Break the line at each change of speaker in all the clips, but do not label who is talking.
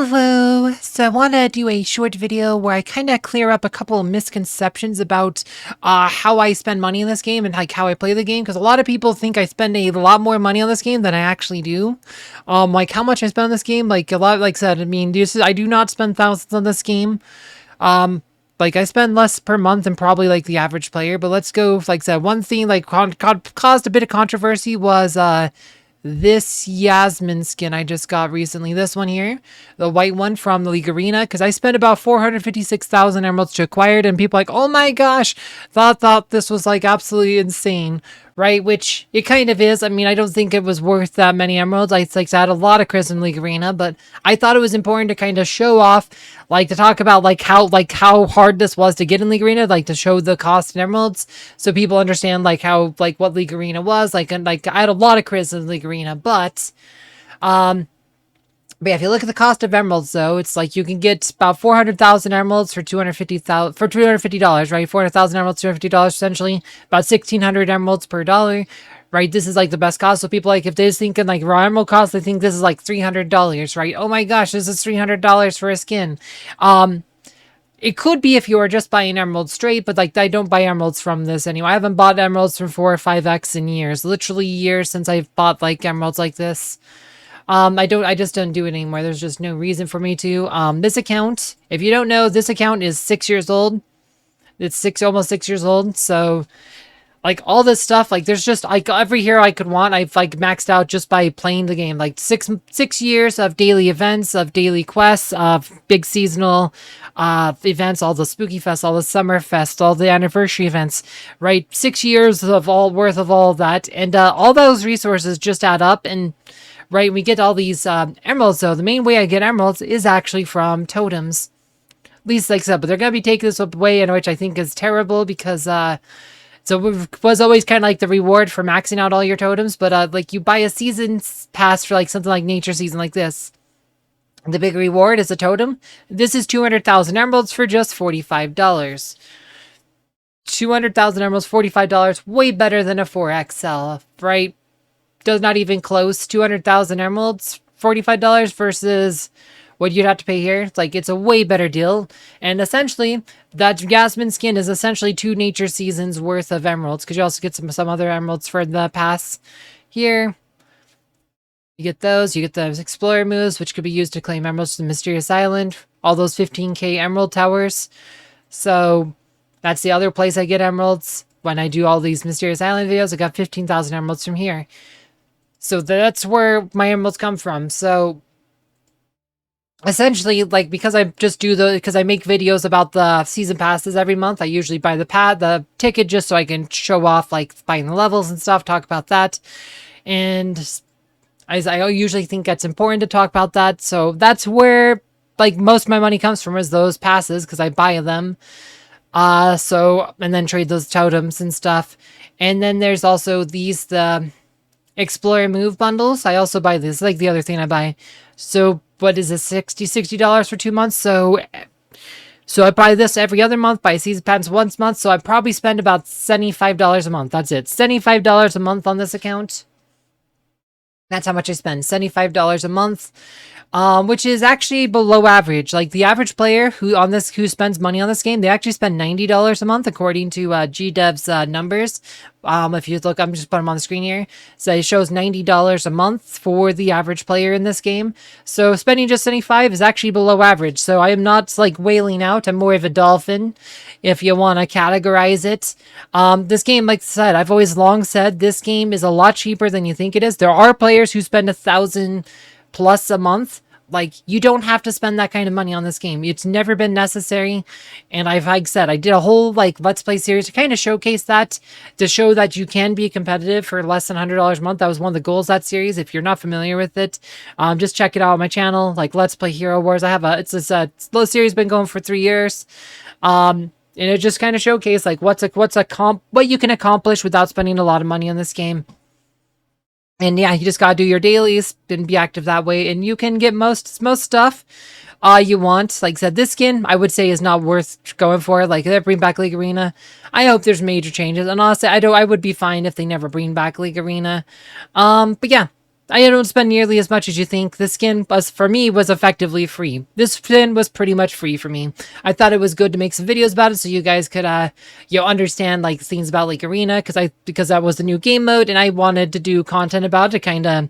Hello! So I want to do a short video where I kind of clear up a couple of misconceptions about how I spend money in this game and like how I play the game, because a lot of people think I spend a lot more money on this game than I actually do. Like how much I spend on this game, like a lot, like I said, I mean, I do not spend thousands on this game. Like I spend less per month than probably like the average player, but let's go, like I said, one thing like caused a bit of controversy was this Yasmine skin I just got recently. This one here, the white one from the League Arena, because I spent about 456,000 emeralds to acquire it, and people like, oh my gosh, thought this was like absolutely insane, right? Which it kind of is. I mean, I don't think it was worth that many emeralds. I had a lot of Chrism League Arena, but I thought it was important to kind of show off, like to talk about like how hard this was to get in League Arena, like to show the cost in emeralds, so people understand like how like what League Arena was like. And like I had a lot of Chrism in League Arena, but yeah, if you look at the cost of emeralds, though, it's like you can get about 400,000 emeralds for $250, right? 400,000 emeralds, $250 essentially, about 1,600 emeralds per dollar, right? This is like the best cost. So people like if they're thinking like raw emerald cost, they think this is like $300, right? Oh my gosh, this is $300 for a skin. It could be if you were just buying emeralds straight, but like I don't buy emeralds from this anyway. I haven't bought emeralds from 4 or 5x in years, literally years since I've bought like emeralds like this. I just don't do it anymore. There's just no reason for me to. This account, if you don't know, this account is 6 years old. It's almost 6 years old. So like all this stuff, like there's just like every hero I could want, I've like maxed out just by playing the game. Like six years of daily events, of daily quests, of big seasonal events, all the spooky fest, all the summer fest, all the anniversary events, right? 6 years of all worth of all of that, and all those resources just add up. And right, we get all these emeralds, though. The main way I get emeralds is actually from totems. At least like so, but they're going to be taking this away, in which I think is terrible, because so it was always kind of like the reward for maxing out all your totems, but like you buy a season pass for like something like Nature Season like this. The big reward is a totem. This is 200,000 emeralds for just $45. 200,000 emeralds, $45, way better than a 4XL, right? Does not even close. 200,000 emeralds, $45 versus what you'd have to pay here. It's like, it's a way better deal. And essentially, that Yasmine skin is essentially 2 nature seasons worth of emeralds, because you also get some other emeralds for the pass here. You get those. You get the Explorer moves, which could be used to claim emeralds to the Mysterious Island. All those 15k emerald towers. So that's the other place I get emeralds. When I do all these Mysterious Island videos, I got 15,000 emeralds from here. So that's where my emeralds come from. So essentially, like, because I just do because I make videos about the season passes every month, I usually buy the ticket just so I can show off like buying the levels and stuff, talk about that. And I usually think that's important to talk about that. So that's where like most of my money comes from, is those passes, because I buy them. So, and then trade those totems and stuff. And then there's also the Explorer move bundles. I also buy this, like the other thing I buy. So what is this, $60 for 2 months? So I buy this every other month, buy season pass once a month. So I probably spend about $75 a month. That's it. $75 a month on this account. That's how much I spend. $75 a month. Which is actually below average. Like the average player who spends money on this game, they actually spend $90 a month according to GDev's numbers. If you look, I'm just putting them on the screen here. So it shows $90 a month for the average player in this game. So spending just 75 is actually below average. So I am not like wailing out. I'm more of a dolphin, if you want to categorize it. This game, like I said, I've always long said this game is a lot cheaper than you think it is. There are players who spend $1,000 plus a month. Like, you don't have to spend that kind of money on this game. It's never been necessary. And like said, I did a whole like Let's Play series to kind of showcase that, to show that you can be competitive for less than $100 a month. That was one of the goals of that series. If you're not familiar with it, just check it out on my channel, like Let's Play Hero Wars. I have it's a slow series, been going for 3 years. And it just kind of showcase like what you can accomplish without spending a lot of money on this game. And yeah, you just gotta do your dailies and be active that way, and you can get most stuff you want. Like I said, this skin I would say is not worth going for. Like, they bring back League Arena. I hope there's major changes, and honestly, I would be fine if they never bring back League Arena. But yeah, I don't spend nearly as much as you think. The skin was, for me, was effectively free. This skin was pretty much free for me. I thought it was good to make some videos about it so you guys could, understand like things about like Arena because that was the new game mode and I wanted to do content about it to kind of,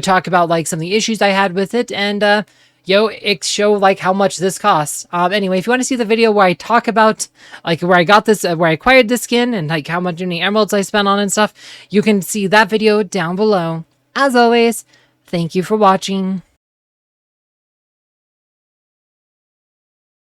talk about like some of the issues I had with it and, it show like how much this costs. Anyway, if you want to see the video where I talk about like where I got this, where I acquired this skin and like how many emeralds I spent on and stuff, you can see that video down below. As always, thank you for watching.